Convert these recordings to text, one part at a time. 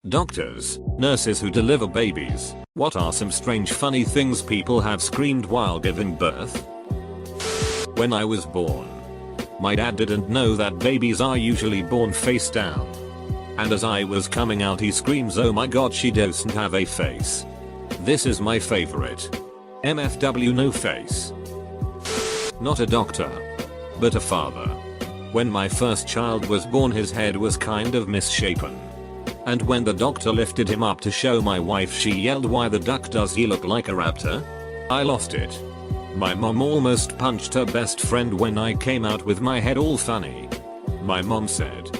Doctors, nurses who deliver babies, what are some strange funny things people have screamed while giving birth? When I was born, my dad didn't know that babies are usually born face down. And as I was coming out he screams, "Oh my god, she doesn't have a face." This is my favorite. MFW no face. Not a doctor, but a father. When my first child was born his head was kind of misshapen. And when the doctor lifted him up to show my wife she yelled, "Why the duck does he look like a raptor?" I lost it. My mom almost punched her best friend when I came out with my head all funny. My mom said,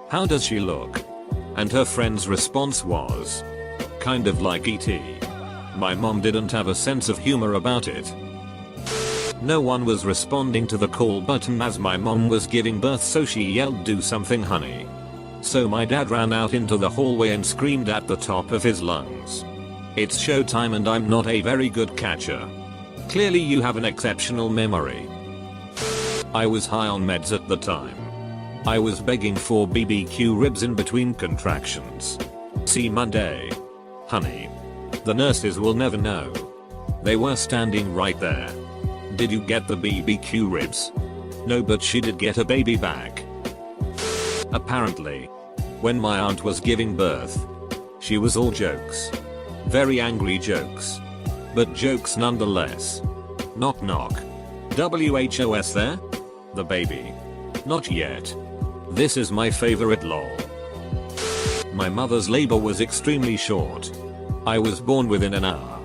"How does she look?" And her friend's response was, "Kind of like E.T." My mom didn't have a sense of humor about it. No one was responding to the call button as my mom was giving birth, so she yelled, "Do something, honey." So my dad ran out into the hallway and screamed at the top of his lungs, "It's showtime," and I'm not a very good catcher. Clearly you have an exceptional memory. I was high on meds at the time. I was begging for BBQ ribs in between contractions. See Monday. Honey. The nurses will never know. They were standing right there. Did you get the BBQ ribs? No, but she did get a baby back. Apparently, when my aunt was giving birth, she was all jokes. Very angry jokes. But jokes nonetheless. Knock knock. WHOS there? The baby. Not yet. This is my favorite lol. My mother's labor was extremely short. I was born within an hour.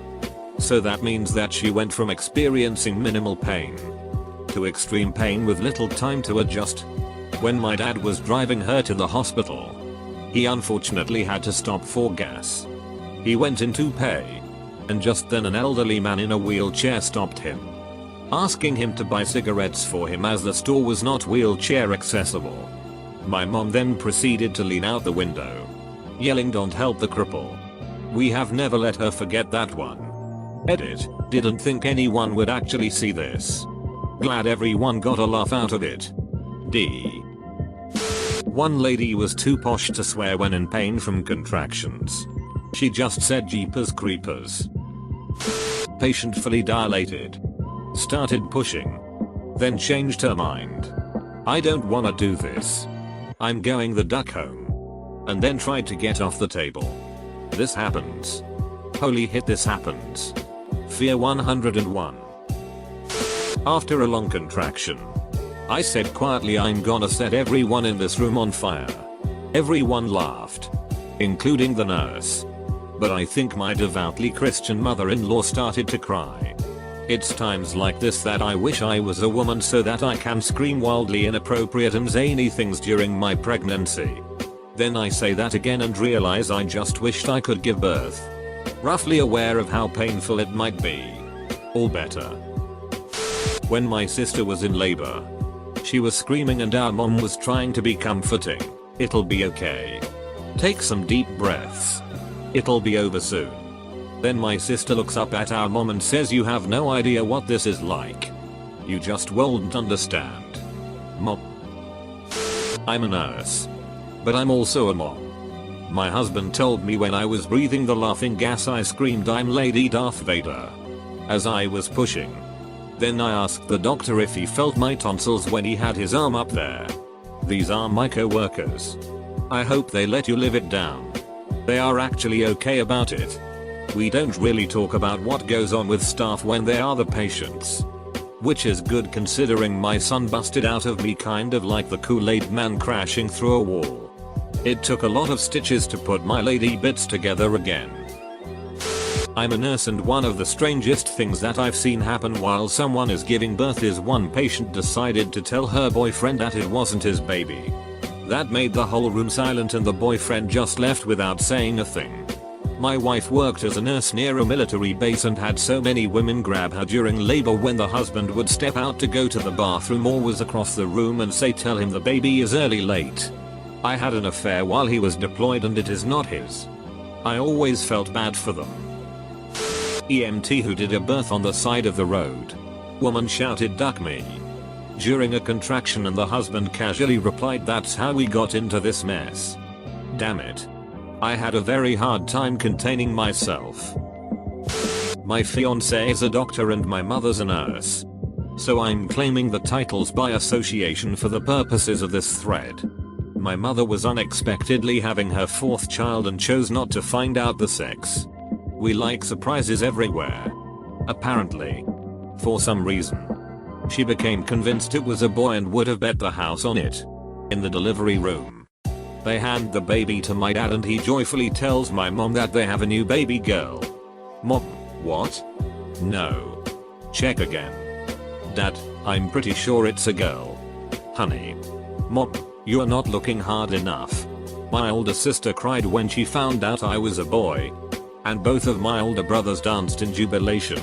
So that means that she went from experiencing minimal pain to extreme pain with little time to adjust. When my dad was driving her to the hospital, he unfortunately had to stop for gas. He went in to pay, and just then an elderly man in a wheelchair stopped him, asking him to buy cigarettes for him as the store was not wheelchair accessible. My mom then proceeded to lean out the window, yelling, "Don't help the cripple." We have never let her forget that one. Edit, didn't think anyone would actually see this. Glad everyone got a laugh out of it. D. One lady was too posh to swear when in pain from contractions. She just said "Jeepers creepers." Patient fully dilated. Started pushing. Then changed her mind. "I don't wanna do this. I'm going the duck home." And then tried to get off the table. This happens. Holy hit, this happens. Fear 101. After a long contraction, I said quietly, "I'm gonna set everyone in this room on fire." Everyone laughed, including the nurse. But I think my devoutly Christian mother-in-law started to cry. It's times like this that I wish I was a woman so that I can scream wildly inappropriate and zany things during my pregnancy. Then I say that again and realize I just wished I could give birth. Roughly aware of how painful it might be. All better. When my sister was in labor, she was screaming and our mom was trying to be comforting. "It'll be okay. Take some deep breaths. It'll be over soon." Then my sister looks up at our mom and says, "You have no idea what this is like. You just won't understand." Mom. I'm a nurse. But I'm also a mom. My husband told me when I was breathing the laughing gas I screamed, "I'm Lady Darth Vader," as I was pushing. Then I asked the doctor if he felt my tonsils when he had his arm up there. These are my co-workers. I hope they let you live it down. They are actually okay about it. We don't really talk about what goes on with staff when they are the patients. Which is good considering my son busted out of me kind of like the Kool-Aid man crashing through a wall. It took a lot of stitches to put my lady bits together again. I'm a nurse and one of the strangest things that I've seen happen while someone is giving birth is one patient decided to tell her boyfriend that it wasn't his baby. That made the whole room silent and the boyfriend just left without saying a thing. My wife worked as a nurse near a military base and had so many women grab her during labor when the husband would step out to go to the bathroom or was across the room and say, "Tell him the baby is early late." I had an affair while he was deployed and it is not his. I always felt bad for them. EMT who did a birth on the side of the road. Woman shouted, "Duck me," during a contraction and the husband casually replied, "That's how we got into this mess." Damn it. I had a very hard time containing myself. My fiance is a doctor and my mother's a nurse. So I'm claiming the titles by association for the purposes of this thread. My mother was unexpectedly having her 4th child and chose not to find out the sex. We like surprises everywhere. Apparently. For some reason. She became convinced it was a boy and would have bet the house on it. In the delivery room. They hand the baby to my dad and he joyfully tells my mom that they have a new baby girl. Mom, what? No. Check again. Dad, I'm pretty sure it's a girl. Honey. Mom, you're not looking hard enough. My older sister cried when she found out I was a boy. And both of my older brothers danced in jubilation.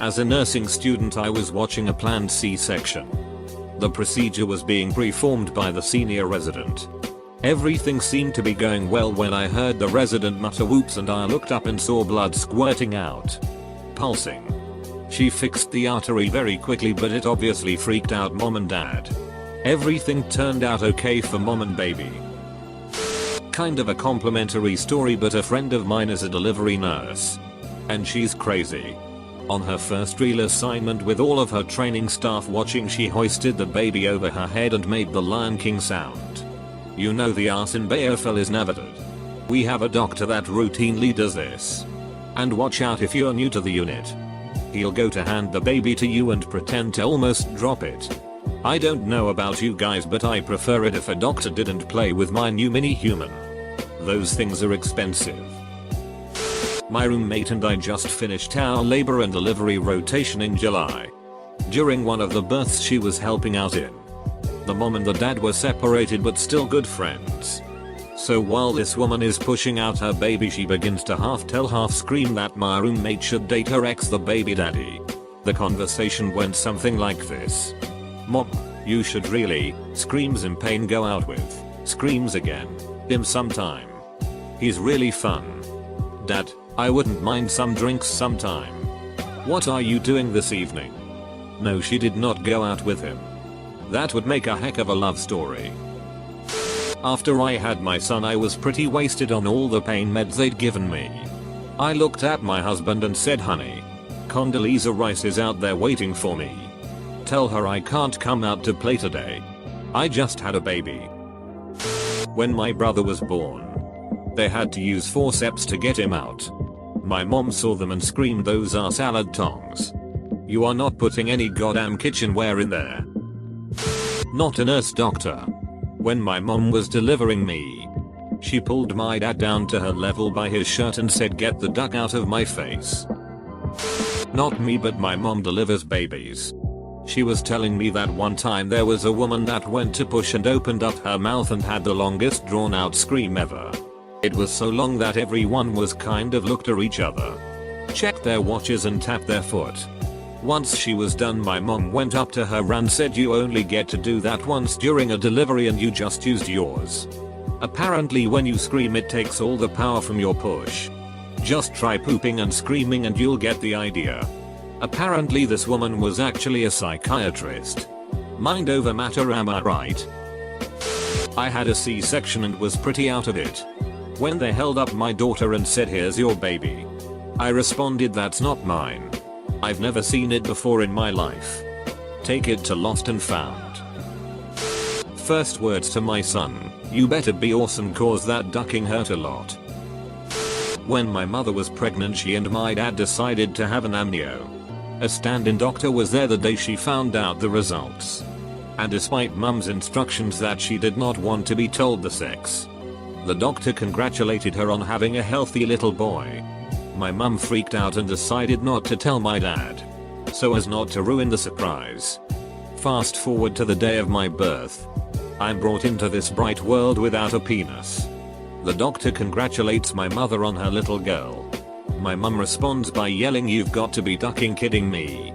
As a nursing student I was watching a planned C-section. The procedure was being performed by the senior resident. Everything seemed to be going well when I heard the resident mutter whoops and I looked up and saw blood squirting out. Pulsing. She fixed the artery very quickly but it obviously freaked out mom and dad. Everything turned out okay for mom and baby. Kind of a complimentary story but a friend of mine is a delivery nurse. And she's crazy. On her first real assignment with all of her training staff watching she hoisted the baby over her head and made the Lion King sound. You know the arse in BFL is navigated. We have a doctor that routinely does this. And watch out if you're new to the unit. He'll go to hand the baby to you and pretend to almost drop it. I don't know about you guys but I prefer it if a doctor didn't play with my new mini human. Those things are expensive. My roommate and I just finished our labor and delivery rotation in July. During one of the births she was helping out in. The mom and the dad were separated but still good friends. So while this woman is pushing out her baby she begins to half tell half scream that my roommate should date her ex the baby daddy. The conversation went something like this. Mom, you should really, screams in pain go out with, screams again, him sometime. He's really fun. Dad, I wouldn't mind some drinks sometime. What are you doing this evening? No, she did not go out with him. That would make a heck of a love story. After I had my son I was pretty wasted on all the pain meds they'd given me. I looked at my husband and said honey, Condoleezza Rice is out there waiting for me. Tell her I can't come out to play today. I just had a baby. When my brother was born, they had to use forceps to get him out. My mom saw them and screamed those are salad tongs. You are not putting any goddamn kitchenware in there. Not a nurse doctor. When my mom was delivering me, she pulled my dad down to her level by his shirt and said get the duck out of my face. Not me but my mom delivers babies. She was telling me that one time there was a woman that went to push and opened up her mouth and had the longest drawn out scream ever. It was so long that everyone was kind of looked at each other, checked their watches and tapped their foot. Once she was done my mom went up to her and said you only get to do that once during a delivery and you just used yours. Apparently when you scream it takes all the power from your push. Just try pooping and screaming and you'll get the idea. Apparently this woman was actually a psychiatrist. Mind over matter, am I right? I had a C-section and was pretty out of it. When they held up my daughter and said here's your baby, I responded that's not mine. I've never seen it before in my life. Take it to Lost and Found. First words to my son, you better be awesome cause that ducking hurt a lot. When my mother was pregnant she and my dad decided to have an amnio. A stand-in doctor was there the day she found out the results. And despite mum's instructions that she did not want to be told the sex, the doctor congratulated her on having a healthy little boy. My mum freaked out and decided not to tell my dad, so as not to ruin the surprise. Fast forward to the day of my birth. I'm brought into this bright world without a penis. The doctor congratulates my mother on her little girl. My mum responds by yelling you've got to be ducking kidding me.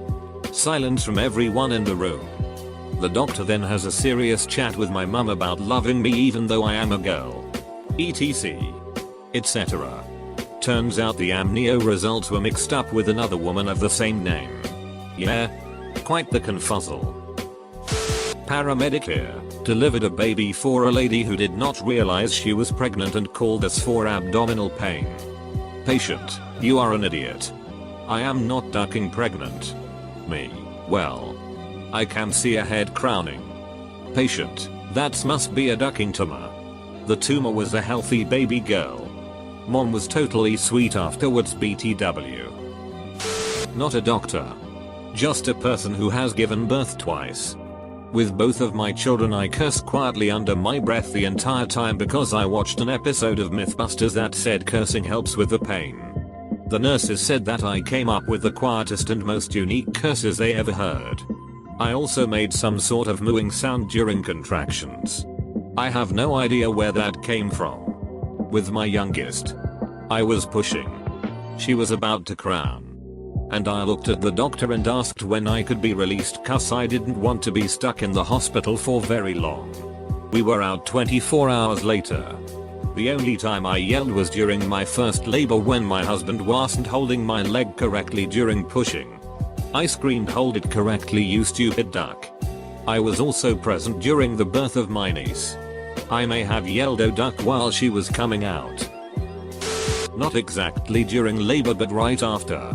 Silence from everyone in the room. The doctor then has a serious chat with my mum about loving me even though I am a girl. etc. etc. Turns out the amnio results were mixed up with another woman of the same name. Yeah, quite the confuzzle. Paramedic here. Delivered a baby for a lady who did not realize she was pregnant and called us for abdominal pain. Patient, you are an idiot. I am not ducking pregnant. Me, well, I can see a head crowning. Patient, that must be a ducking tumor. The tumor was a healthy baby girl. Mom was totally sweet afterwards BTW. Not a doctor. Just a person who has given birth twice. With both of my children I cursed quietly under my breath the entire time because I watched an episode of Mythbusters that said cursing helps with the pain. The nurses said that I came up with the quietest and most unique curses they ever heard. I also made some sort of mooing sound during contractions. I have no idea where that came from. With my youngest, I was pushing. She was about to crown. And I looked at the doctor and asked when I could be released cause I didn't want to be stuck in the hospital for very long. We were out 24 hours later. The only time I yelled was during my first labor when my husband wasn't holding my leg correctly during pushing. I screamed, "Hold it correctly, you stupid duck." I was also present during the birth of my niece. I may have yelled "Oh duck" while she was coming out. Not exactly during labor but right after.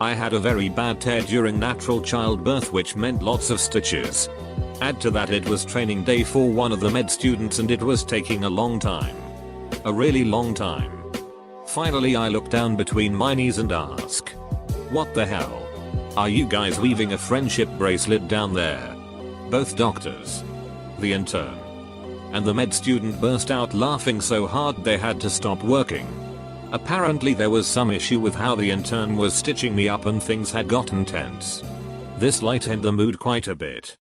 I had a very bad tear during natural childbirth which meant lots of stitches. Add to that it was training day for one of the med students and it was taking a long time. A really long time. Finally I look down between my knees and ask, "What the hell? Are you guys weaving a friendship bracelet down there?" Both doctors, the intern, and the med student burst out laughing so hard they had to stop working. Apparently there was some issue with how the intern was stitching me up and things had gotten tense. This lightened the mood quite a bit.